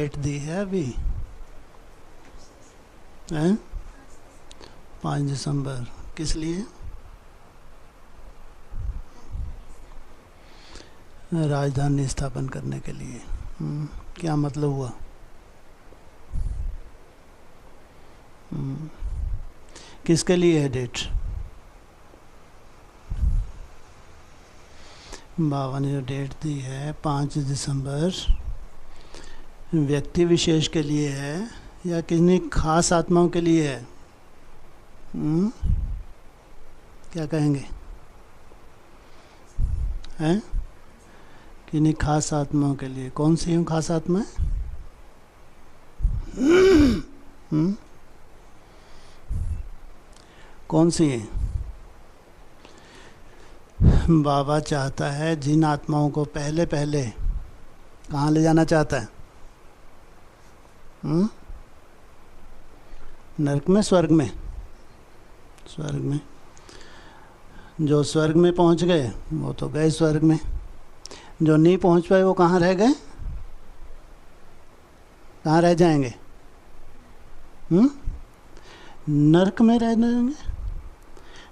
Date दी है अभी है 5 दिसंबर। किस लिए? राजधानी स्थापन करने के लिए। क्या मतलब हुआ? किसके लिए है डेट? बाबा ने जो डेट दी है 5 दिसंबर, व्यक्ति विशेष के लिए है या किन्हीं खास आत्माओं के लिए है? क्या कहेंगे? हैं? किन्हीं खास आत्माओं के लिए। कौन सी खास आत्मा है? कौन सी है? बाबा चाहता है जिन आत्माओं को पहले पहले कहाँ ले जाना चाहता है? नरक में, स्वर्ग में? स्वर्ग में। जो स्वर्ग में पहुंच गए वो तो गए स्वर्ग में, जो नहीं पहुंच पाए वो कहाँ रह गए? कहाँ रह जाएंगे? नरक में रह जाएंगे।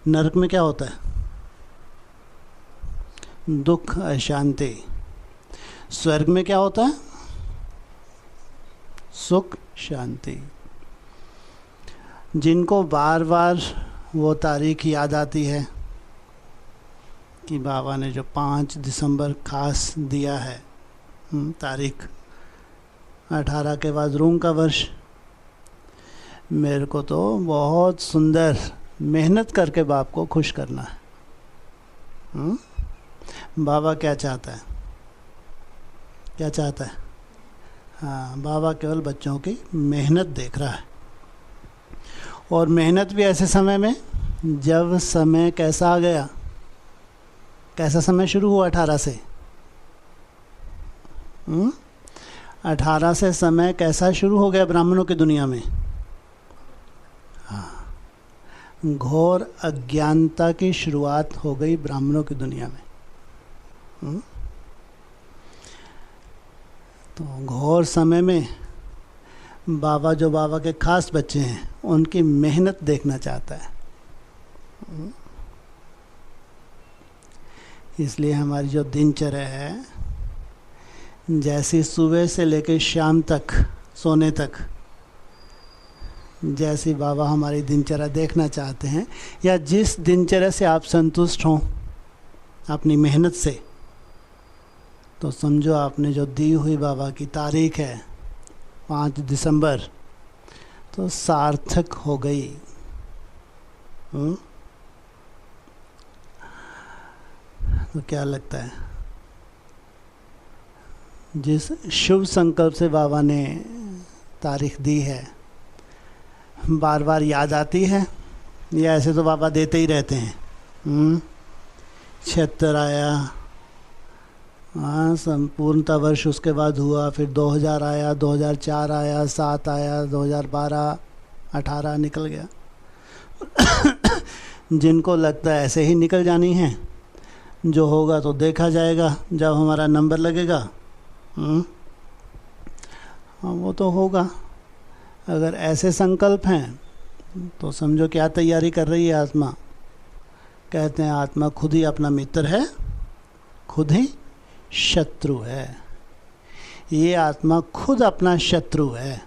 नरक में क्या होता है? दुख, अशांति। स्वर्ग में क्या होता है? सुख, शांति। जिनको बार बार वो तारीख याद आती है कि बाबा ने जो 5 दिसंबर खास दिया है तारीख, 18 के बाद रूम का वर्ष, मेरे को तो बहुत सुंदर मेहनत करके बाप को खुश करना है। बाबा क्या चाहता है? क्या चाहता है? हाँ, बाबा केवल बच्चों की मेहनत देख रहा है, और मेहनत भी ऐसे समय में जब समय कैसा आ गया। कैसा समय शुरू हुआ? 18 से। 18 से समय कैसा शुरू हो गया ब्राह्मणों की दुनिया में? हाँ, घोर अज्ञानता की शुरुआत हो गई ब्राह्मणों की दुनिया में। तो घोर समय में बाबा, जो बाबा के खास बच्चे हैं, उनकी मेहनत देखना चाहता है। इसलिए हमारी जो दिनचर्या है, जैसी सुबह से लेकर शाम तक सोने तक, जैसी बाबा हमारी दिनचर्या देखना चाहते हैं, या जिस दिनचर्या से आप संतुष्ट हों अपनी मेहनत से, तो समझो आपने जो दी हुई बाबा की तारीख है 5 दिसंबर, तो सार्थक हो गई। तो क्या लगता है? जिस शुभ संकल्प से बाबा ने तारीख दी है, बार बार याद आती है, या ऐसे तो बाबा देते ही रहते हैं। 76 आया, हाँ, संपूर्णता वर्ष उसके बाद हुआ, फिर 2000 आया, 2004 आया, 7 आया, 2012, 18 निकल गया। जिनको लगता है ऐसे ही निकल जानी है, जो होगा तो देखा जाएगा जब हमारा नंबर लगेगा। हाँ, वो तो होगा। अगर ऐसे संकल्प हैं तो समझो क्या तैयारी कर रही है आत्मा। कहते हैं आत्मा खुद ही अपना मित्र है, खुद ही शत्रु है। ये आत्मा खुद अपना शत्रु है।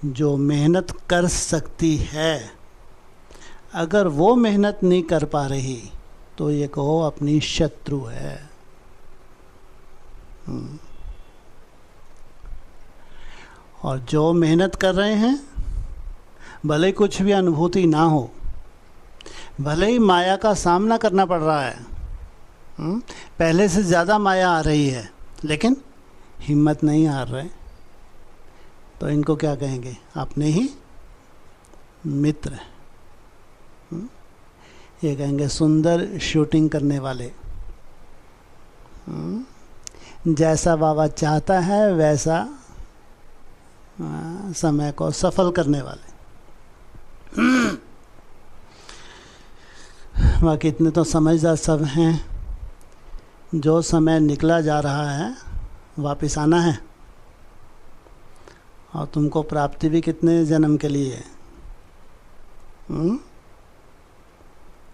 जो मेहनत कर सकती है, अगर वो मेहनत नहीं कर पा रही तो ये कहो अपनी शत्रु है। और जो मेहनत कर रहे हैं, भले ही कुछ भी अनुभूति ना हो, भले ही माया का सामना करना पड़ रहा है, पहले से ज़्यादा माया आ रही है, लेकिन हिम्मत नहीं हार रहे, तो इनको क्या कहेंगे? अपने ही मित्र। ये कहेंगे सुंदर शूटिंग करने वाले। जैसा बाबा चाहता है वैसा समय को सफल करने वाले। बाकी इतने तो समझदार सब हैं। जो समय निकला जा रहा है वापस आना है, और तुमको प्राप्ति भी कितने जन्म के लिए है?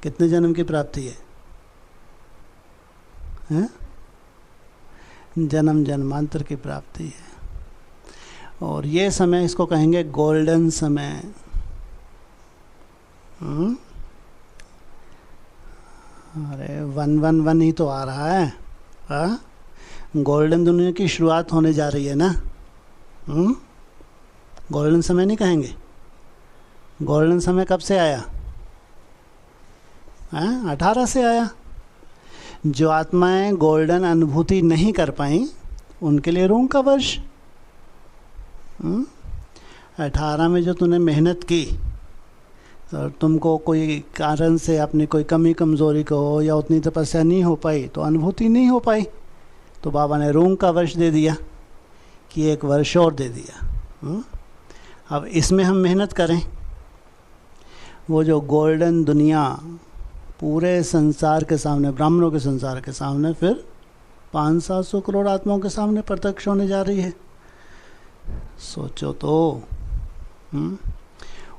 कितने जन्म की प्राप्ति है? हैं? जन्म जन्मांतर की प्राप्ति है। और ये समय, इसको कहेंगे गोल्डन समय। अरे 111 ही तो आ रहा है। हाँ, गोल्डन दुनिया की शुरुआत होने जा रही है ना। गोल्डन समय नहीं कहेंगे। गोल्डन समय कब से आया? 18 से आया। जो आत्माएं गोल्डन अनुभूति नहीं कर पाई उनके लिए रूम का वर्ष। 18 में जो तूने मेहनत की और तुमको कोई कारण से अपनी कोई कमी कमज़ोरी को या उतनी तपस्या नहीं हो पाई तो अनुभूति नहीं हो पाई, तो बाबा ने रूम का वर्ष दे दिया कि 1 वर्ष और दे दिया। अब इसमें हम मेहनत करें। वो जो गोल्डन दुनिया पूरे संसार के सामने, ब्राह्मणों के संसार के सामने, फिर 500-700 करोड़ आत्माओं के सामने प्रत्यक्ष होने जा रही है। सोचो तो।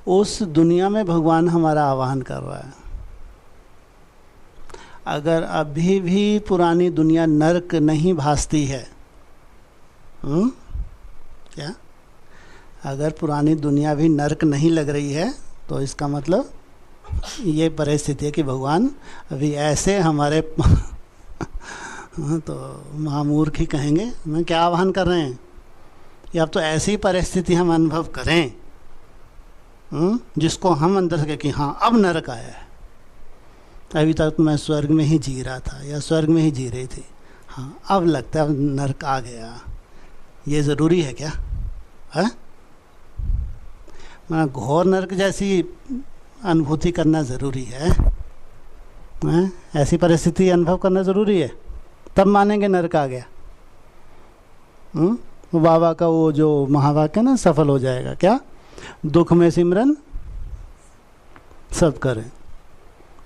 उस दुनिया में भगवान हमारा आह्वान कर रहा है। अगर अभी भी पुरानी दुनिया नरक नहीं भासती है, क्या? अगर पुरानी दुनिया भी नरक नहीं लग रही है तो इसका मतलब ये परिस्थिति है कि भगवान अभी ऐसे हमारे तो महामूर्ख ही कहेंगे, मैं क्या आह्वान कर रहे हैं, या अब तो ऐसी परिस्थिति हम अनुभव करें जिसको हम अंदर से कि हाँ अब नरक आया है। अभी तक तो मैं स्वर्ग में ही जी रहा था या स्वर्ग में ही जी रही थी, हाँ अब लगता है अब नरक आ गया। ये ज़रूरी है क्या? है घोर नरक जैसी अनुभूति करना ज़रूरी है? ऐसी परिस्थिति अनुभव करना ज़रूरी है, तब मानेंगे नरक आ गया। बाबा का वो जो महावाक्य ना सफल हो जाएगा। क्या? दुख में सिमरन सब करें।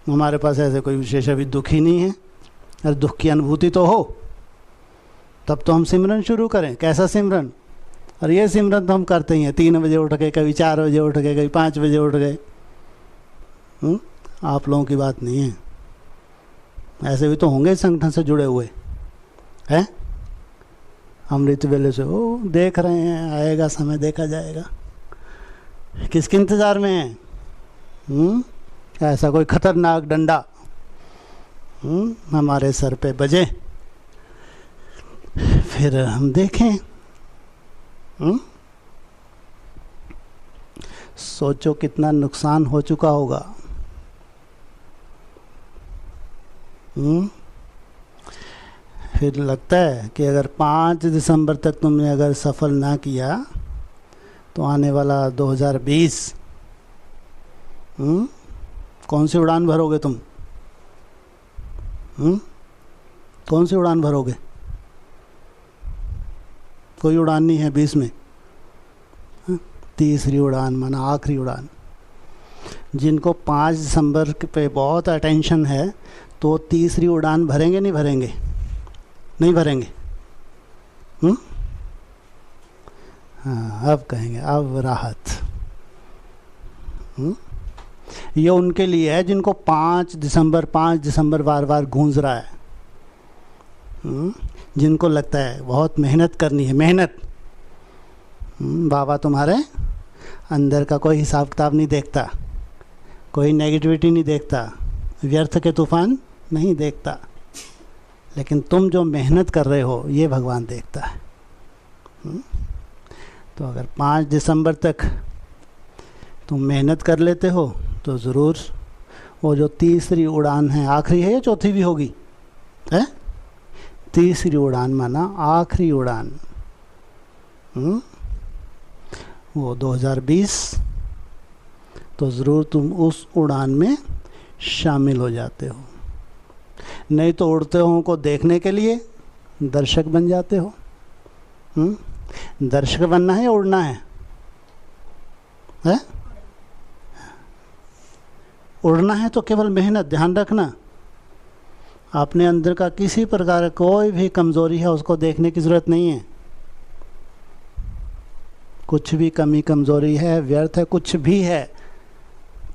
हमारे पास ऐसे कोई विशेष अभी दुख ही नहीं है। अगर दुख की अनुभूति तो हो तब तो हम सिमरन शुरू करें। कैसा सिमरन? और ये सिमरन तो हम करते ही हैं। 3 बजे उठ गए, कभी 4 बजे उठ गए, कभी 5 बजे उठ गए। आप लोगों की बात नहीं है। ऐसे भी तो होंगे संगठन से जुड़े हुए हैं। अमृत वेले से वो देख रहे हैं, आएगा समय देखा जाएगा। किसके इंतज़ार में है? ऐसा कोई खतरनाक डंडा हमारे सर पे बजे, फिर हम देखें। सोचो कितना नुकसान हो चुका होगा। फिर लगता है कि अगर 5 दिसंबर तक तुमने अगर सफल ना किया तो आने वाला 2020 कौन सी उड़ान भरोगे तुम? कौन सी उड़ान भरोगे? कोई उड़ान नहीं है 20 में। तीसरी उड़ान माना आखिरी उड़ान। जिनको 5 दिसंबर पे बहुत अटेंशन है तो तीसरी उड़ान भरेंगे नहीं भरेंगे? नहीं भरेंगे। हाँ, अब कहेंगे अब राहत। ये उनके लिए है जिनको 5 दिसंबर बार बार गूंज रहा है। जिनको लगता है बहुत मेहनत करनी है। मेहनत बाबा तुम्हारे अंदर का कोई हिसाब किताब नहीं देखता, कोई नेगेटिविटी नहीं देखता, व्यर्थ के तूफान नहीं देखता, लेकिन तुम जो मेहनत कर रहे हो ये भगवान देखता है। तो अगर 5 दिसंबर तक तुम मेहनत कर लेते हो तो ज़रूर वो जो तीसरी उड़ान है, आखिरी है या चौथी भी होगी? है तीसरी उड़ान माना आखिरी उड़ान। वो 2020 तो ज़रूर तुम उस उड़ान में शामिल हो जाते हो। नहीं तो उड़ते हो को देखने के लिए दर्शक बन जाते हो। दर्शक बनना है या उड़ना है? उड़ना है तो केवल मेहनत, ध्यान रखना। अपने अंदर का किसी प्रकार कोई भी कमज़ोरी है उसको देखने की ज़रूरत नहीं है। कुछ भी कमी कमज़ोरी है, व्यर्थ है, कुछ भी है,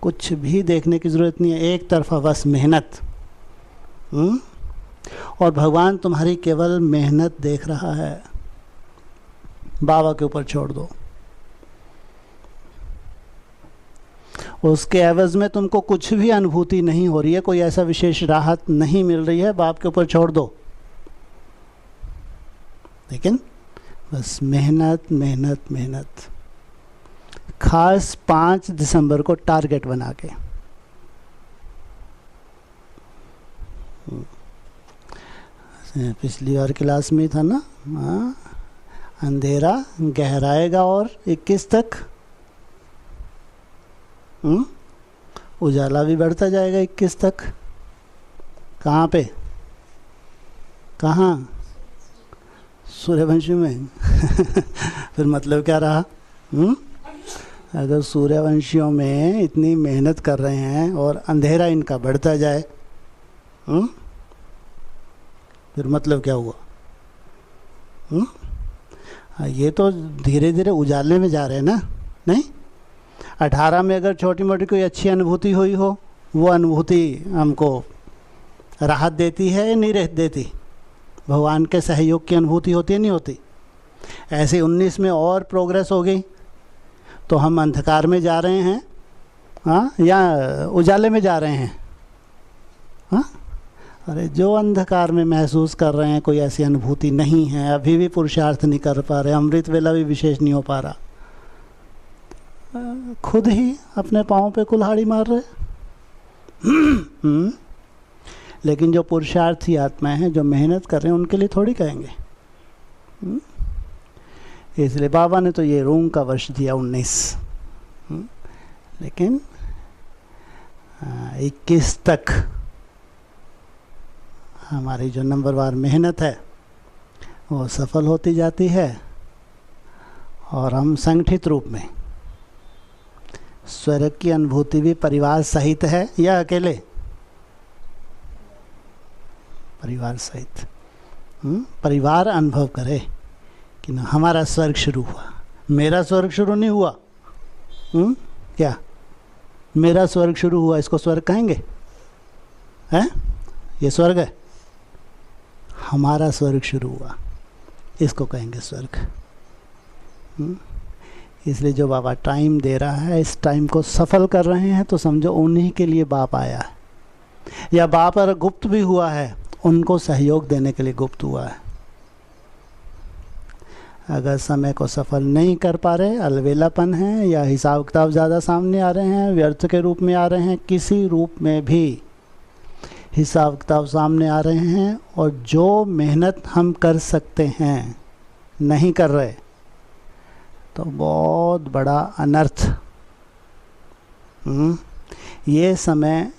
कुछ भी देखने की ज़रूरत नहीं है। एक तरफा बस मेहनत। और भगवान तुम्हारी केवल मेहनत देख रहा है। बाबा के ऊपर छोड़ दो। उसके एवज में तुमको कुछ भी अनुभूति नहीं हो रही है, कोई ऐसा विशेष राहत नहीं मिल रही है, बाप के ऊपर छोड़ दो। लेकिन बस मेहनत मेहनत मेहनत। खास 5 दिसंबर को टारगेट बना के। पिछली बार क्लास में था ना, अंधेरा गहराएगा और 21 तक उजाला भी बढ़ता जाएगा 21 तक। कहाँ पे? कहाँ? सूर्यवंशी में। फिर मतलब क्या रहा? अगर सूर्यवंशियों में इतनी मेहनत कर रहे हैं और अंधेरा इनका बढ़ता जाए, फिर मतलब क्या हुआ? ये तो धीरे धीरे उजाले में जा रहे हैं ना। नहीं, 18 में अगर छोटी मोटी कोई अच्छी अनुभूति हुई हो, वो अनुभूति हमको राहत देती है या नहीं राहत देती? भगवान के सहयोग की अनुभूति होती है नहीं होती? ऐसे 19 में और प्रोग्रेस हो गई तो हम अंधकार में जा रहे हैं, हाँ, या उजाले में जा रहे हैं? हाँ, अरे जो अंधकार में महसूस कर रहे हैं, कोई ऐसी अनुभूति नहीं है, अभी भी पुरुषार्थ नहीं कर पा रहे, अमृत वेला भी विशेष नहीं हो पा रहा, खुद ही अपने पाँव पे कुल्हाड़ी मार रहे। लेकिन जो पुरुषार्थी आत्माएं हैं, जो मेहनत कर रहे हैं, उनके लिए थोड़ी कहेंगे। इसलिए बाबा ने तो ये रूम का वर्ष दिया 19, लेकिन 21 तक हमारी जो नंबरवार मेहनत है वो सफल होती जाती है और हम संगठित रूप में स्वर्ग की अनुभूति भी परिवार सहित है या अकेले? परिवार सहित। परिवार अनुभव करे कि ना हमारा स्वर्ग शुरू हुआ, मेरा स्वर्ग शुरू नहीं हुआ। क्या मेरा स्वर्ग शुरू हुआ, इसको स्वर्ग कहेंगे? हैं? ये स्वर्ग है? हमारा स्वर्ग शुरू हुआ, इसको कहेंगे स्वर्ग। इसलिए जो बाबा टाइम दे रहा है, इस टाइम को सफल कर रहे हैं, तो समझो उन्हीं के लिए बाप आया है। या बाप अगर गुप्त भी हुआ है, उनको सहयोग देने के लिए गुप्त हुआ है। अगर समय को सफल नहीं कर पा रहे, अलवेलापन है या हिसाब किताब ज़्यादा सामने आ रहे हैं, व्यर्थ के रूप में आ रहे हैं, किसी रूप में भी हिसाब किताब सामने आ रहे हैं, और जो मेहनत हम कर सकते हैं नहीं कर रहे, तो बहुत बड़ा अनर्थ। ये समय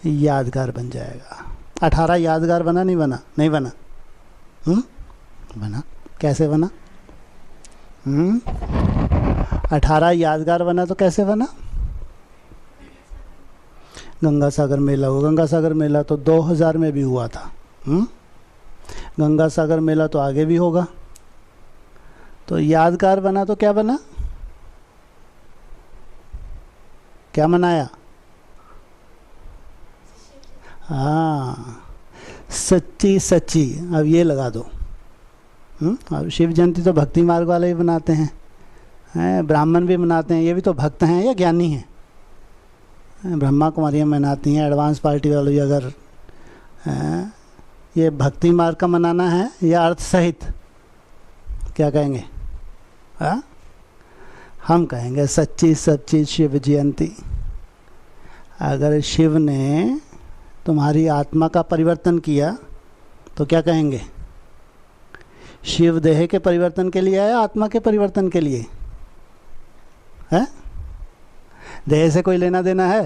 यादगार बन जाएगा। 18 यादगार बना नहीं बना? नहीं बना? बना। कैसे बना? 18 यादगार बना तो कैसे बना? गंगा सागर मेला हुआ। गंगा सागर मेला तो 2000 में भी हुआ था। गंगा सागर मेला तो आगे भी होगा। तो यादगार बना तो क्या बना? क्या मनाया? हाँ, सच्ची सच्ची। अब ये लगा दो। अब शिव जयंती तो भक्ति मार्ग वाले भी मनाते हैं, ब्राह्मण भी मनाते हैं, ये भी तो भक्त हैं या ज्ञानी हैं? ब्रह्मा कुमारियाँ मनाती हैं, एडवांस पार्टी वाले भी। अगर ये भक्ति मार्ग का मनाना है या अर्थ सहित, क्या कहेंगे? हाँ, हम कहेंगे सच्ची सच्ची शिव जयंती। अगर शिव ने तुम्हारी आत्मा का परिवर्तन किया तो क्या कहेंगे? शिव देह के परिवर्तन के लिए आया, आत्मा के परिवर्तन के लिए है? देह से कोई लेना देना है?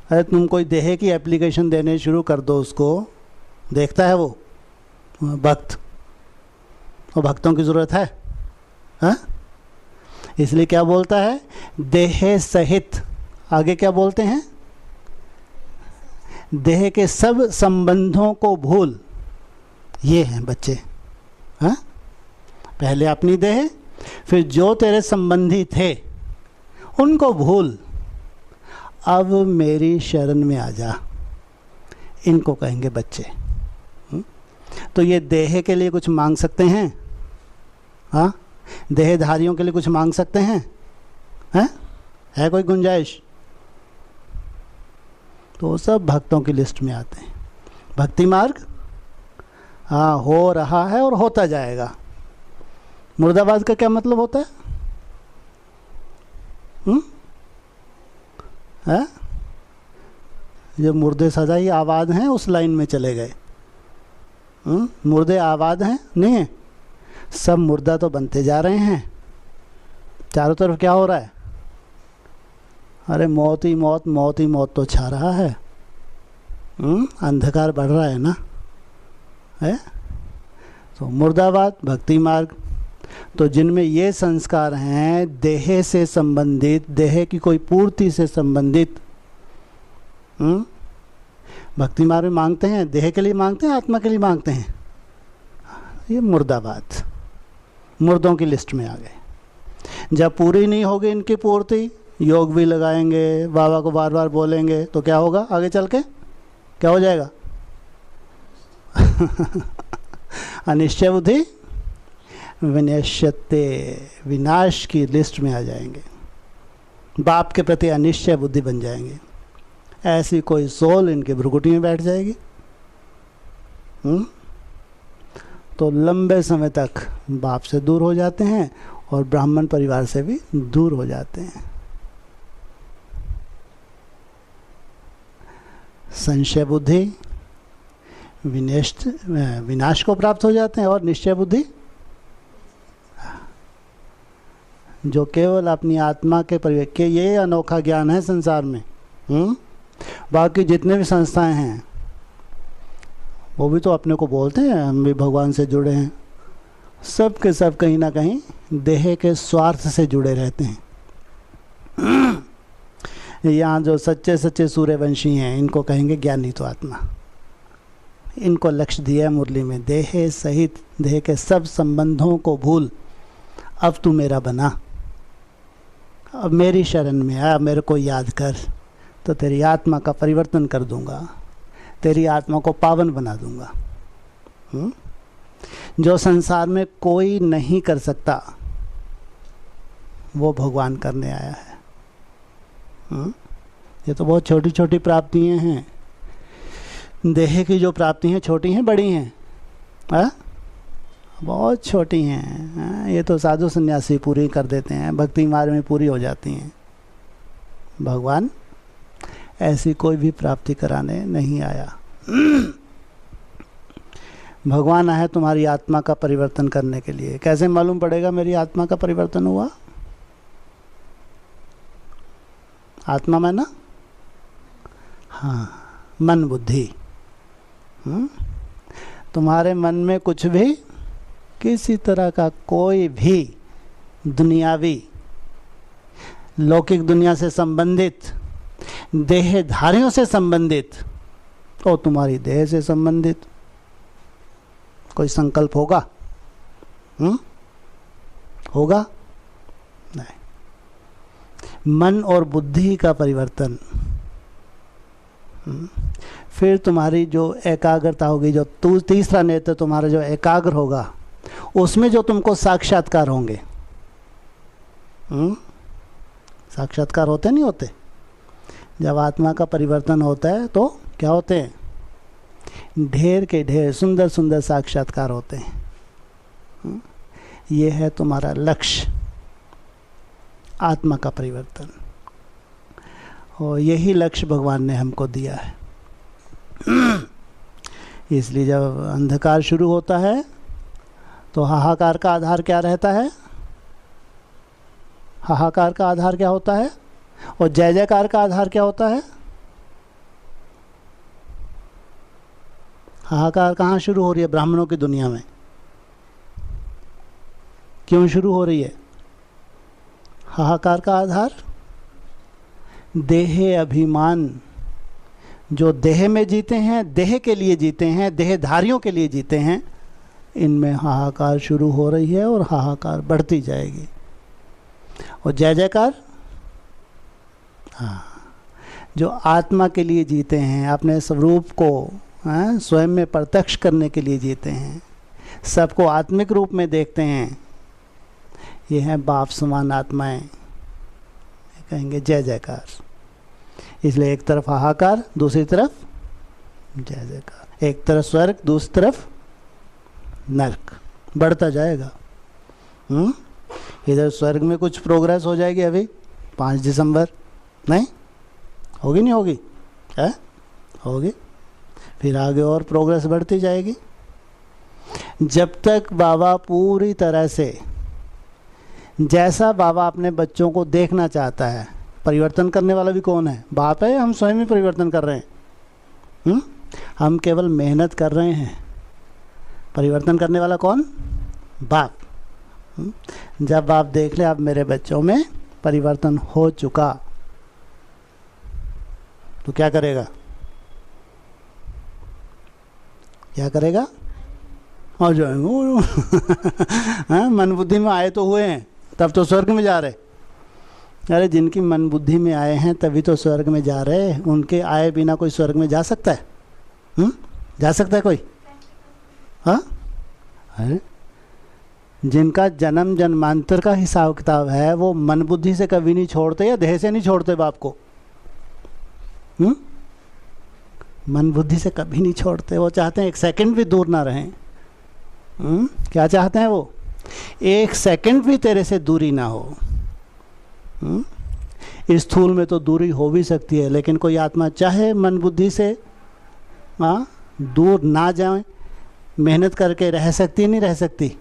अरे तुम कोई देह की एप्लीकेशन देने शुरू कर दो, उसको देखता है वो भक्त, वो भक्तों की ज़रूरत है? हाँ, इसलिए क्या बोलता है? देह सहित। आगे क्या बोलते हैं? देह के सब संबंधों को भूल, ये हैं बच्चे। हाँ, पहले अपनी देह, फिर जो तेरे संबंधी थे उनको भूल, अब मेरी शरण में आ जा, इनको कहेंगे बच्चे। तो ये देह के लिए कुछ मांग सकते हैं? हाँ, देहधारियों के लिए कुछ मांग सकते हैं? हैं? है कोई गुंजाइश? तो सब भक्तों की लिस्ट में आते हैं। भक्ति मार्ग हाँ हो रहा है और होता जाएगा। मुर्दाबाद का क्या मतलब होता है? है? जो मुर्दे सजाई आबाद हैं उस लाइन में चले गए। मुर्दे आबाद हैं नहीं, सब मुर्दा तो बनते जा रहे हैं। चारों तरफ क्या हो रहा है? अरे मौत ही मौत, मौत ही मौत तो छा रहा है। अंधकार बढ़ रहा है ना, है? तो मुर्दाबाद भक्ति मार्ग। तो जिनमें ये संस्कार हैं देह से संबंधित, देह की कोई पूर्ति से संबंधित, भक्ति मार्ग में मांगते हैं। देह के लिए मांगते हैं, आत्मा के लिए मांगते हैं? ये मुर्दाबाद, मुर्दों की लिस्ट में आ गए। जब पूरी नहीं होगी इनकी पूर्ति, योग भी लगाएंगे, बाबा को बार बार बोलेंगे, तो क्या होगा आगे चल के? क्या हो जाएगा? अनिश्चय बुद्धि विनश्यते, विनाश की लिस्ट में आ जाएंगे। बाप के प्रति अनिश्चय बुद्धि बन जाएंगे। ऐसी कोई सोल इनके भ्रुकुटी में बैठ जाएगी। तो लंबे समय तक बाप से दूर हो जाते हैं और ब्राह्मण परिवार से भी दूर हो जाते हैं। संशय बुद्धि विनाश को प्राप्त हो जाते हैं, और निश्चय बुद्धि जो केवल अपनी आत्मा के परिवेश के, ये अनोखा ज्ञान है संसार में। बाकी जितने भी संस्थाएं हैं वो भी तो अपने को बोलते हैं हम भी भगवान से जुड़े हैं। सब के सब कहीं ना कहीं देह के स्वार्थ से जुड़े रहते हैं। यहाँ जो सच्चे सच्चे सूर्यवंशी हैं इनको कहेंगे ज्ञानी तो आत्मा। इनको लक्ष्य दिया मुरली में, देह सहित देह के सब संबंधों को भूल, अब तू मेरा बना, अब मेरी शरण में आ, मेरे को याद कर, तो तेरी आत्मा का परिवर्तन कर दूंगा, तेरी आत्मा को पावन बना दूंगा। जो संसार में कोई नहीं कर सकता वो भगवान करने आया है। ये तो बहुत छोटी छोटी प्राप्तियां हैं। देह की जो प्राप्ति हैं छोटी हैं बड़ी हैं? बहुत छोटी हैं। ये तो साधु सन्यासी पूरी कर देते हैं, भक्ति मार्ग में पूरी हो जाती हैं। भगवान ऐसी कोई भी प्राप्ति कराने नहीं आया। भगवान आया तुम्हारी आत्मा का परिवर्तन करने के लिए। कैसे मालूम पड़ेगा मेरी आत्मा का परिवर्तन हुआ? आत्मा में ना, हाँ, मन बुद्धि। तुम्हारे मन में कुछ भी, किसी तरह का कोई भी दुनियावी लौकिक दुनिया से संबंधित, देहधारियों से संबंधित और तुम्हारी देह से संबंधित कोई संकल्प होगा? होगा नहीं। मन और बुद्धि का परिवर्तन, फिर तुम्हारी जो एकाग्रता होगी, जो तीसरा नेत्र तुम्हारा जो एकाग्र होगा, उसमें जो तुमको साक्षात्कार होंगे। साक्षात्कार होते नहीं होते? जब आत्मा का परिवर्तन होता है तो क्या होते हैं? ढेर के ढेर सुंदर सुंदर साक्षात्कार होते हैं। ये है तुम्हारा लक्ष्य, आत्मा का परिवर्तन। और यही लक्ष्य भगवान ने हमको दिया है। इसलिए जब अंधकार शुरू होता है तो हाहाकार का आधार क्या रहता है? हाहाकार का आधार क्या होता है? और जय जयकार का आधार क्या होता है? हाहाकार कहाँ शुरू हो रही है? ब्राह्मणों की दुनिया में। क्यों शुरू हो रही है हाहाकार का आधार? देह अभिमान जो देह में जीते हैं, देह के लिए जीते हैं, देहधारियों के लिए जीते हैं, इनमें हाहाकार शुरू हो रही है और हाहाकार बढ़ती जाएगी। और जय जयकार, हाँ, जो आत्मा के लिए जीते हैं, अपने स्वरूप को स्वयं में प्रत्यक्ष करने के लिए जीते हैं, सबको आत्मिक रूप में देखते हैं, ये हैं बाप समान आत्माएं, कहेंगे जय जयकार। इसलिए एक तरफ हाहाकार, दूसरी तरफ जय जयकार। एक तरफ स्वर्ग, दूसरी तरफ नरक, बढ़ता जाएगा। इधर स्वर्ग में कुछ प्रोग्रेस हो जाएगी अभी 5 दिसंबर, नहीं होगी? नहीं होगी? है होगी। फिर आगे और प्रोग्रेस बढ़ती जाएगी, जब तक बाबा पूरी तरह से, जैसा बाबा अपने बच्चों को देखना चाहता है। परिवर्तन करने वाला भी कौन है? बाप है। हम स्वयं ही परिवर्तन कर रहे हैं। हम केवल मेहनत कर रहे हैं। परिवर्तन करने वाला कौन? बाप। जब बाप देख ले अब मेरे बच्चों में परिवर्तन हो चुका, तो क्या करेगा? क्या करेगा? और जो हाँ, मन बुद्धि में आए तो हुए हैं, तब तो स्वर्ग में जा रहे। अरे जिनकी मन बुद्धि में आए हैं तभी तो स्वर्ग में जा रहे हैं। उनके आए बिना कोई स्वर्ग में जा सकता है? जा सकता है कोई? हाँ, अरे जिनका जन्म जन्मांतर का हिसाब किताब है, वो मन बुद्धि से कभी नहीं छोड़ते या देह से नहीं छोड़ते बाप को। मन बुद्धि से कभी नहीं छोड़ते। वो चाहते हैं एक सेकंड भी दूर ना रहें। क्या चाहते हैं वो? एक सेकंड भी तेरे से दूरी ना हो। इस स्थूल में तो दूरी हो भी सकती है, लेकिन कोई आत्मा चाहे मन बुद्धि से दूर ना जाए, मेहनत करके रह सकती? नहीं रह सकती?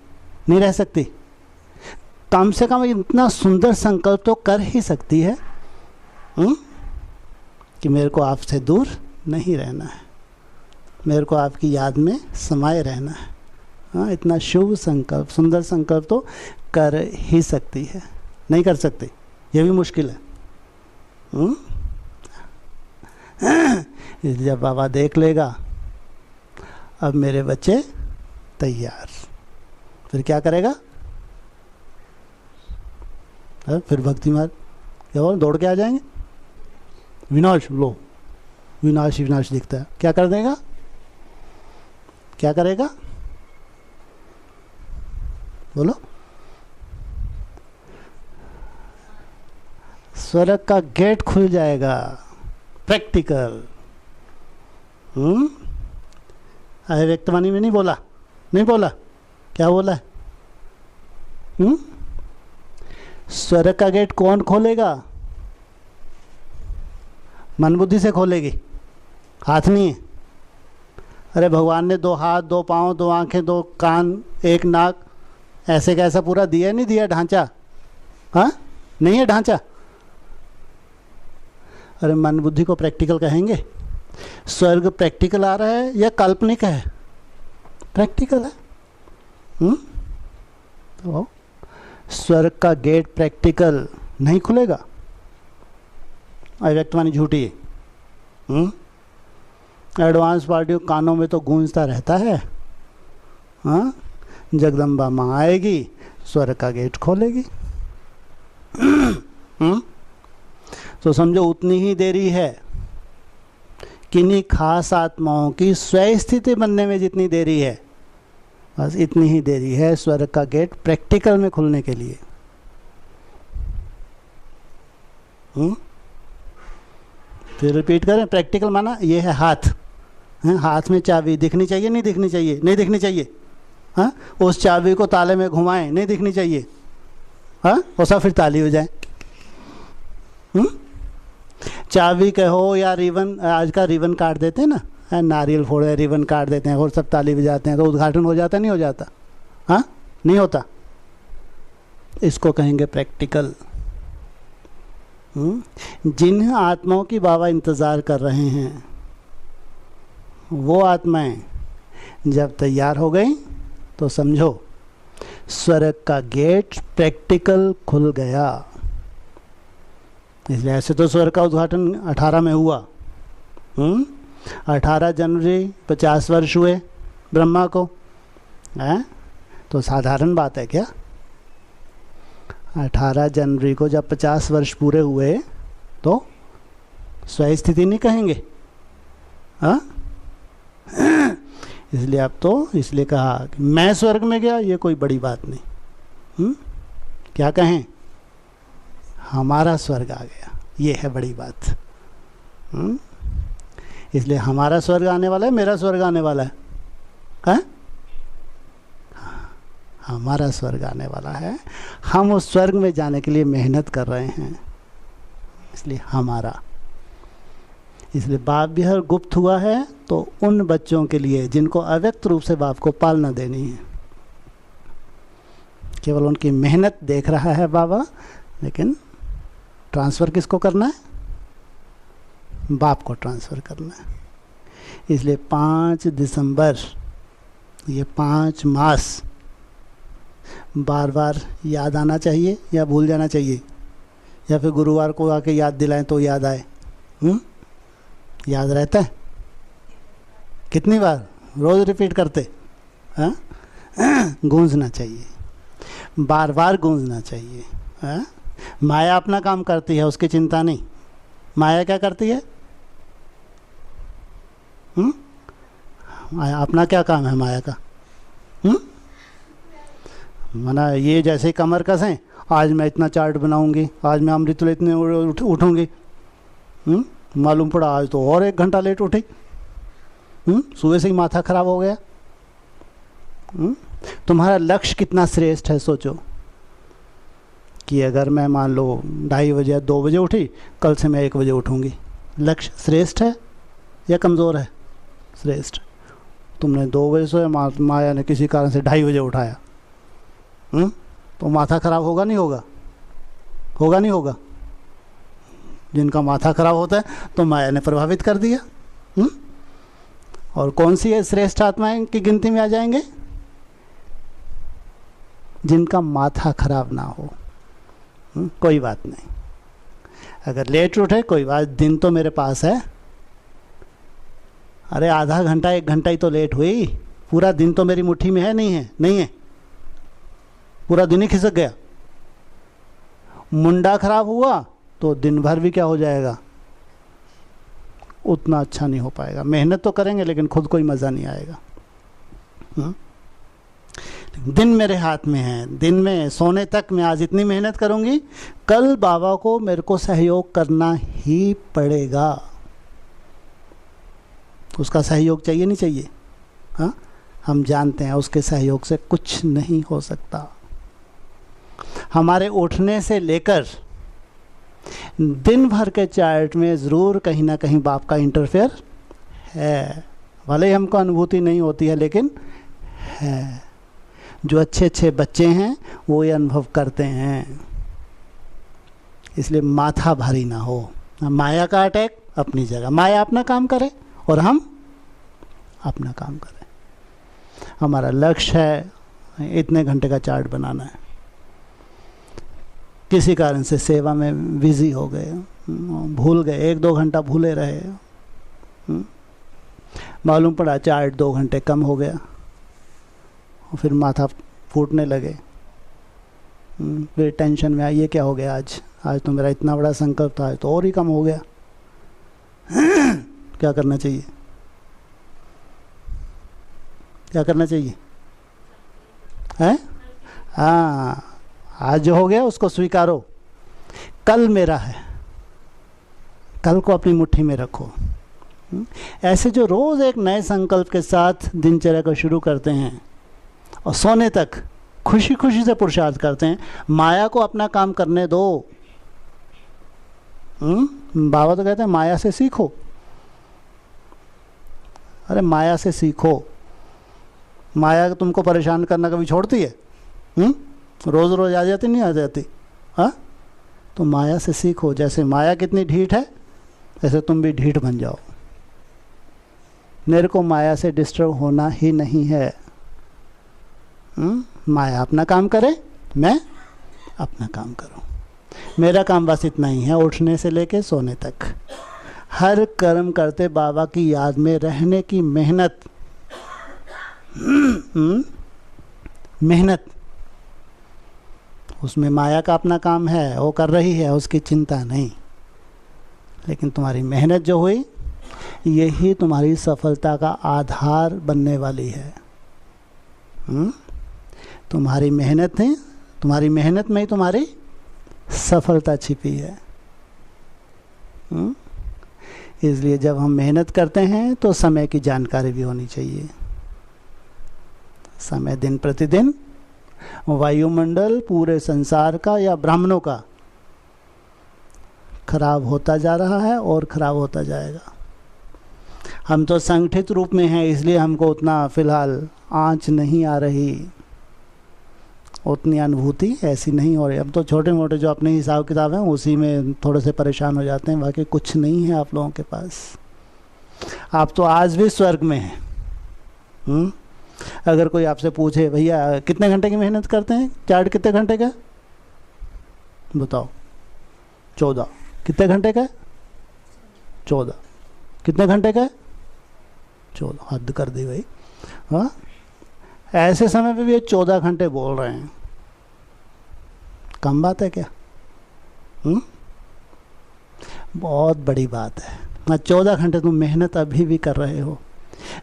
नहीं रह सकती। कम से कम इतना सुंदर संकल्प तो कर ही सकती है कि मेरे को आपसे दूर नहीं रहना है, मेरे को आपकी याद में समाये रहना है। हाँ, इतना शुभ संकल्प, सुंदर संकल्प तो कर ही सकती है। नहीं कर सकती, ये भी मुश्किल है। जब बाबा देख लेगा अब मेरे बच्चे तैयार, फिर क्या करेगा? फिर भक्ति मार्ग क्या बोल, दौड़ के आ जाएंगे। विनाश, लो विनाश ही विनाश दिखता है। क्या कर देगा? क्या करेगा? बोलो। स्वर्ग का गेट खुल जाएगा। प्रैक्टिकल। व्यक्तवाणी में नहीं बोला, नहीं बोला, क्या बोला है? स्वर्ग का गेट कौन खोलेगा? मन बुद्धि से खोलेगी, हाथ नहीं है। अरे भगवान ने 2 हाथ, 2 पाँव, 2 आंखें, 2 कान, 1 नाक, ऐसे कैसा पूरा दिया नहीं दिया ढांचा? हाँ, नहीं है ढांचा। अरे मन बुद्धि को प्रैक्टिकल कहेंगे? स्वर्ग प्रैक्टिकल आ रहा है या काल्पनिक है? प्रैक्टिकल है। तो स्वर्ग का गेट प्रैक्टिकल नहीं खुलेगा। अव्यक्तवाणी झूठी है। एडवांस पार्टियों कानों में तो गूंजता रहता है। हाँ, जगदम्बा माँ आएगी, स्वर्ग का गेट खोलेगी। तो समझो उतनी ही देरी है किन्हीं खास आत्माओं की स्वयं स्थिति बनने में जितनी देरी है, बस इतनी ही देरी है स्वर्ग का गेट प्रैक्टिकल में खुलने के लिए। फिर रिपीट करें, प्रैक्टिकल माना ये है हाथ। हाथ में चाबी दिखनी चाहिए, नहीं दिखनी चाहिए? नहीं दिखनी चाहिए। हाँ, उस चाबी को ताले में घुमाएं, नहीं दिखनी चाहिए? हाँ, और सब फिर ताली हो जाए। चाबी कहो या रिबन, आज का रिबन काट देते हैं ना, नारियल फोड़े रिबन काट देते हैं और सब ताली बजाते हैं, तो उद्घाटन हो जाता नहीं हो जाता? हाँ, नहीं होता। इसको कहेंगे प्रैक्टिकल। जिन आत्माओं की बाबा इंतज़ार कर रहे हैं, वो आत्माएं जब तैयार हो गई तो समझो स्वर्ग का गेट प्रैक्टिकल खुल गया। इसलिए ऐसे तो स्वर्ग का उद्घाटन 18 में हुआ, 18 जनवरी 50 वर्ष हुए ब्रह्मा को, हैं? तो साधारण बात है क्या? 18 जनवरी को जब 50 वर्ष पूरे हुए तो स्व स्थिति नहीं कहेंगे? हाँ, इसलिए अब तो इसलिए कहा कि मैं स्वर्ग में गया, ये कोई बड़ी बात नहीं। क्या कहें? हमारा स्वर्ग आ गया, ये है बड़ी बात। इसलिए हमारा स्वर्ग आने वाला है, मेरा स्वर्ग आने वाला है, हैं? हमारा स्वर्ग आने वाला है। हम उस स्वर्ग में जाने के लिए मेहनत कर रहे हैं, इसलिए हमारा। इसलिए बाप विहर गुप्त हुआ है तो उन बच्चों के लिए जिनको अव्यक्त रूप से बाप को पालना देनी है। केवल उनकी मेहनत देख रहा है बाबा, लेकिन ट्रांसफ़र किसको करना है? बाप को ट्रांसफ़र करना है। इसलिए 5 दिसंबर, ये 5 मास बार बार याद आना चाहिए या भूल जाना चाहिए, या फिर गुरुवार को आके याद दिलाएं तो याद आए? याद रहता है? कितनी बार रोज़ रिपीट करते? हाँ, गूंजना चाहिए, बार बार गूंजना चाहिए। हाँ? माया अपना काम करती है, उसकी चिंता नहीं। माया क्या करती है? माया अपना क्या काम है माया का? माना ये जैसे कमर कसें, आज मैं इतना चार्ट बनाऊंगी, आज मैं अमृतुल इतने उठूंगी। मालूम पड़ा आज तो और 1 घंटा लेट उठी। सुबह से ही माथा खराब हो गया। तुम्हारा लक्ष्य कितना श्रेष्ठ है सोचो, कि अगर मैं मान लो 2:30 बजे या 2 बजे उठी, कल से मैं 1 बजे उठूंगी। लक्ष्य श्रेष्ठ है या कमज़ोर है? श्रेष्ठ। तुमने 2 बजे सोए, माया ने किसी कारण से 2:30 बजे उठाया, तो माथा खराब होगा नहीं होगा? होगा नहीं होगा? जिनका माथा खराब होता है तो माया ने प्रभावित कर दिया। और कौन सी है श्रेष्ठ आत्माएं की गिनती में आ जाएंगे? जिनका माथा खराब ना हो। कोई बात नहीं, अगर लेट उठे कोई बात, दिन तो मेरे पास है। अरे आधा घंटा 1 घंटा ही तो लेट हुई, पूरा दिन तो मेरी मुट्ठी में है नहीं है? नहीं है, पूरा दिन ही खिसक गया। मुंडा खराब हुआ तो दिन भर भी क्या हो जाएगा? उतना अच्छा नहीं हो पाएगा। मेहनत तो करेंगे लेकिन खुद कोई मज़ा नहीं आएगा। दिन मेरे हाथ में है, दिन में सोने तक मैं आज इतनी मेहनत करूंगी, कल बाबा को मेरे को सहयोग करना ही पड़ेगा। उसका सहयोग चाहिए नहीं चाहिए? हाँ, हम जानते हैं उसके सहयोग से कुछ नहीं हो सकता। हमारे उठने से लेकर दिन भर के चार्ट में ज़रूर कहीं ना कहीं बाप का इंटरफेयर है, भले ही हमको अनुभूति नहीं होती है, लेकिन है। जो अच्छे अच्छे बच्चे हैं वो ये अनुभव करते हैं। इसलिए माथा भारी ना हो। माया का अटैक अपनी जगह, माया अपना काम करे और हम अपना काम करें। हमारा लक्ष्य है इतने घंटे का चार्ट बनाना है, किसी कारण से सेवा में बिजी हो गए, भूल गए, 1-2 घंटा भूले रहे, मालूम पड़ा चार्ट 2 घंटे कम हो गया, और फिर माथा फूटने लगे, फिर टेंशन में आई, ये क्या हो गया आज तो मेरा इतना बड़ा संकल्प था, आज तो और ही कम हो गया। क्या करना चाहिए? क्या करना चाहिए? है? हाँ, आज जो हो गया उसको स्वीकारो, कल मेरा है, कल को अपनी मुट्ठी में रखो। ऐसे जो रोज़ एक नए संकल्प के साथ दिनचर्या को शुरू करते हैं और सोने तक खुशी खुशी से पुरुषार्थ करते हैं, माया को अपना काम करने दो। बाबा तो कहते हैं माया से सीखो। अरे माया से सीखो, माया तुमको परेशान करना कभी छोड़ती है? रोज़ रोज़ आ जाती नहीं आ जाती? हाँ, तो माया से सीखो। जैसे माया कितनी ढीठ है ऐसे तुम भी ढीठ बन जाओ। मेरे को माया से डिस्टर्ब होना ही नहीं है। माया अपना काम करे, मैं अपना काम करूं। मेरा काम बस इतना ही है, उठने से लेके सोने तक। हर कर्म करते बाबा की याद में रहने की मेहनत, मेहनत, उसमें माया का अपना काम है, वो कर रही है, उसकी चिंता नहीं। लेकिन तुम्हारी मेहनत जो हुई, यही तुम्हारी सफलता का आधार बनने वाली है। तुम्हारी मेहनत है, तुम्हारी मेहनत में ही तुम्हारी सफलता छिपी है। इसलिए जब हम मेहनत करते हैं तो समय की जानकारी भी होनी चाहिए। समय दिन प्रतिदिन वायुमंडल पूरे संसार का या ब्राह्मणों का खराब होता जा रहा है और खराब होता जाएगा। हम तो संगठित रूप में हैं, इसलिए हमको उतना फिलहाल आंच नहीं आ रही, उतनी अनुभूति ऐसी नहीं हो रही। अब तो छोटे मोटे जो अपने हिसाब किताब हैं उसी में थोड़े से परेशान हो जाते हैं, बाकी कुछ नहीं है आप लोगों के पास। आप तो आज भी स्वर्ग में हैं। अगर कोई आपसे पूछे भैया कितने घंटे की मेहनत करते हैं, चार्ट कितने घंटे का, बताओ 14। कितने घंटे का? 14। कितने घंटे का? 14। हद कर दी भाई। हाँ, ऐसे समय पे भी ये 14 घंटे बोल रहे हैं, कम बात है क्या? बहुत बड़ी बात है ना। 14 घंटे तुम मेहनत अभी भी कर रहे हो,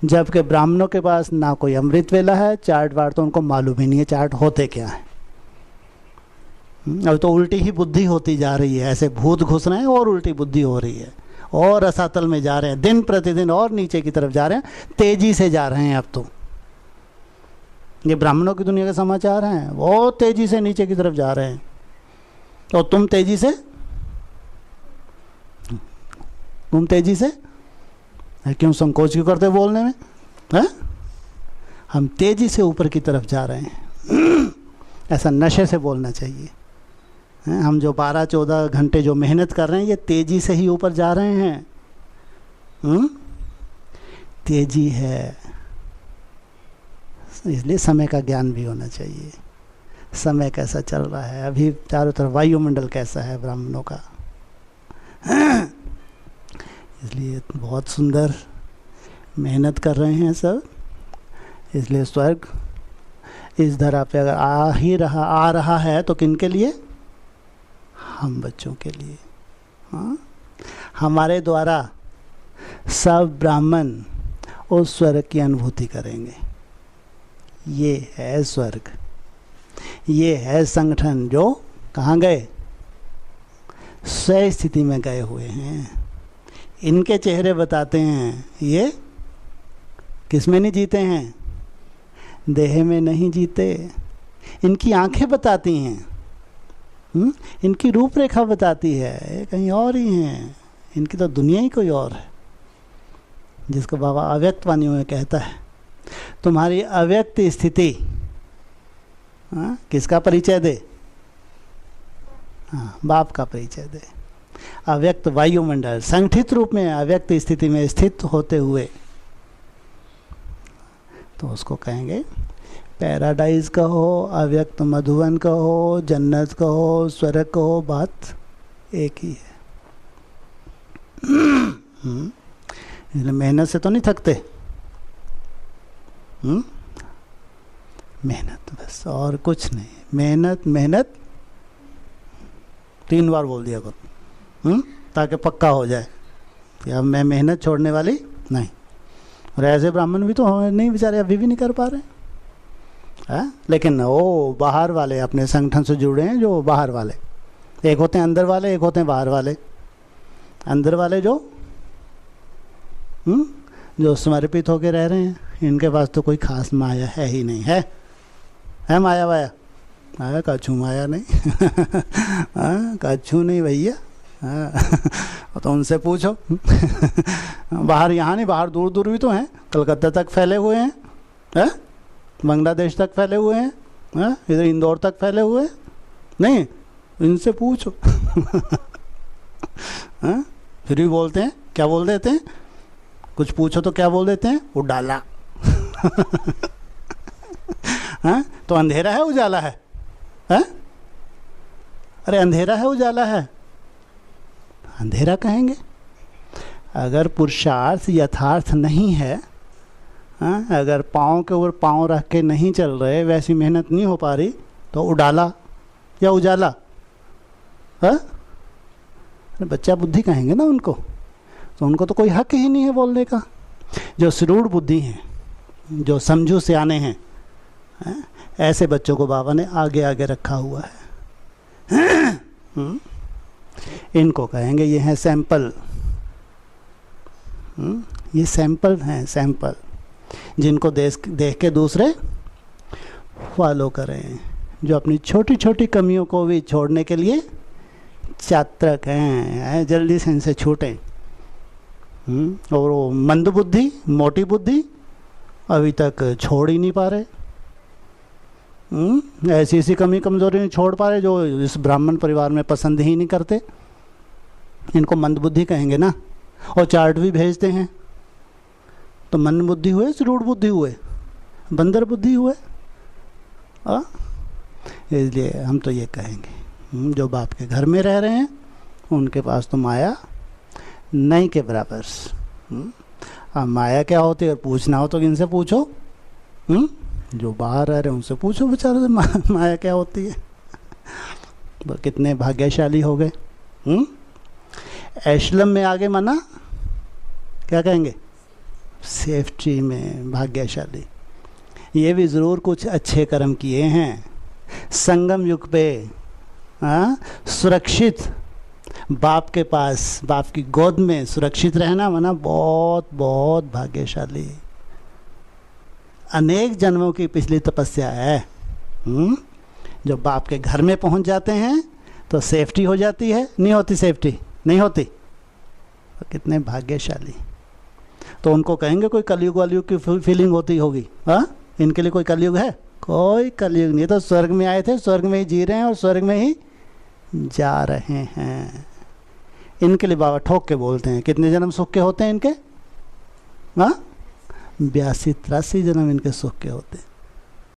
जबकि ब्राह्मणों के पास ना कोई अमृत वेला है, चार्ट वार्ट तो उनको मालूम ही नहीं है चार्ट होते क्या है। अब तो उल्टी ही बुद्धि होती जा रही है, ऐसे भूत घुस रहे हैं और उल्टी बुद्धि हो रही है और रसातल में जा रहे हैं, दिन प्रतिदिन और नीचे की तरफ जा रहे हैं, तेजी से जा रहे हैं। अब तो ये ब्राह्मणों की दुनिया के समाचार हैं, वो तेजी से नीचे की तरफ जा रहे हैं और तुम तेजी से क्यों संकोच क्यों करते बोलने में? है? हम तेजी से ऊपर की तरफ जा रहे हैं। ऐसा नशे से बोलना चाहिए। हम जो 12-14 घंटे जो मेहनत कर रहे हैं, ये तेजी से ही ऊपर जा रहे हैं। तेजी है, इसलिए समय का ज्ञान भी होना चाहिए। समय कैसा चल रहा है, अभी चारों तरफ वायुमंडल कैसा है ब्राह्मणों का। इसलिए बहुत सुंदर मेहनत कर रहे हैं सब। इसलिए स्वर्ग इस धरा पे अगर आ रहा है तो किन के लिए? हम बच्चों के लिए। हाँ, हमारे द्वारा सब ब्राह्मण उस स्वर्ग की अनुभूति करेंगे। ये है स्वर्ग, ये है संगठन जो कहाँ गए? स्वयं स्थिति में गए हुए हैं। इनके चेहरे बताते हैं ये किस में नहीं जीते हैं, देह में नहीं जीते। इनकी आंखें बताती हैं, इनकी रूपरेखा बताती है, ये कहीं और ही हैं। इनकी तो दुनिया ही कोई और है, जिसको बाबा अव्यक्त वाणियों में कहता है तुम्हारी अव्यक्त स्थिति किसका परिचय दे? बाप का परिचय दे। अव्यक्त वायुमंडल संगठित रूप में अव्यक्त स्थिति में स्थित होते हुए, तो उसको कहेंगे पैराडाइज कहो, अव्यक्त मधुवन कहो, जन्नत कहो, स्वर्ग कहो, बात एक ही है। इसलिए मेहनत से तो नहीं थकते। मेहनत बस, और कुछ नहीं। मेहनत मेहनत 3 बार बोल दिया करो, ताकि पक्का हो जाए कि अब मैं मेहनत छोड़ने वाली नहीं। और ऐसे ब्राह्मण भी तो नहीं, बेचारे अभी भी नहीं कर पा रहे हैं। लेकिन वो बाहर वाले अपने संगठन से जुड़े हैं, जो बाहर वाले, एक होते हैं अंदर वाले, एक होते हैं बाहर वाले। अंदर वाले जो समर्पित होके रह रहे हैं, इनके पास तो कोई खास माया है ही नहीं। है माया वाया? कछु माया नहीं। कछु नहीं भैया। तो उनसे पूछो। बाहर यहाँ नहीं, बाहर दूर दूर भी तो हैं, कलकत्ता तक फैले हुए हैं, बांग्लादेश तक फैले हुए हैं, इधर इंदौर तक फैले हुए हैं। नहीं, इनसे पूछो। फिर भी बोलते हैं, क्या बोल देते हैं? कुछ पूछो तो क्या बोल देते हैं? उजाला। तो अंधेरा है उजाला है? अरे अंधेरा है उजाला है? अंधेरा कहेंगे। अगर पुरुषार्थ यथार्थ नहीं है, हाँ, अगर पाँव के ऊपर पाँव रख के नहीं चल रहे, वैसी मेहनत नहीं हो पा रही, तो उडाला या उजाला, हाँ? बच्चा बुद्धि कहेंगे ना उनको, तो उनको तो कोई हक ही नहीं है बोलने का। जो श्रूढ़ बुद्धि हैं, जो समझू सियाने हैं, ऐसे बच्चों को बाबा ने आगे आगे रखा हुआ है। इनको कहेंगे ये हैं सैंपल। ये सैंपल हैं, सैंपल जिनको देख के दूसरे फॉलो करें, जो अपनी छोटी छोटी कमियों को भी छोड़ने के लिए चात्रक हैं, जल्दी से इनसे छूटें। और वो मंद बुद्धि, मोटी बुद्धि अभी तक छोड़ ही नहीं पा रहे, ऐसी ऐसी कमी कमजोरी नहीं छोड़ पा रहे, जो इस ब्राह्मण परिवार में पसंद ही नहीं करते। इनको मंद बुद्धि कहेंगे ना, और चार्ट भी भेजते हैं। तो मंद बुद्धि हुए, श्रूढ़ बुद्धि हुए, बंदर बुद्धि हुए। इसलिए हम तो ये कहेंगे, जो बाप के घर में रह रहे हैं उनके पास तो माया नहीं के बराबर। अब माया क्या होती है, पूछना हो तो इनसे पूछो। जो बाहर रह रहे हैं उनसे पूछो बेचारे माया क्या होती है। तो कितने भाग्यशाली हो गए। एशलम में आगे माना क्या कहेंगे, सेफ्टी में भाग्यशाली। ये भी ज़रूर कुछ अच्छे कर्म किए हैं। संगम युग पे सुरक्षित बाप के पास, बाप की गोद में सुरक्षित रहना माना बहुत बहुत भाग्यशाली। अनेक जन्मों की पिछली तपस्या है। जब बाप के घर में पहुंच जाते हैं तो सेफ्टी हो जाती है, नहीं होती सेफ्टी, नहीं होती। तो कितने भाग्यशाली। तो उनको कहेंगे कोई कलयुग वालयुग की फीलिंग होती होगी। हाँ, इनके लिए कोई कलयुग है? कोई कलयुग नहीं। तो स्वर्ग में आए थे, स्वर्ग में ही जी रहे हैं और स्वर्ग में ही जा रहे हैं। इनके लिए बाबा ठोक के बोलते हैं, कितने जन्म सुख के होते हैं इनके? हाँ, 82-83 जन्म इनके सुख के होते हैं।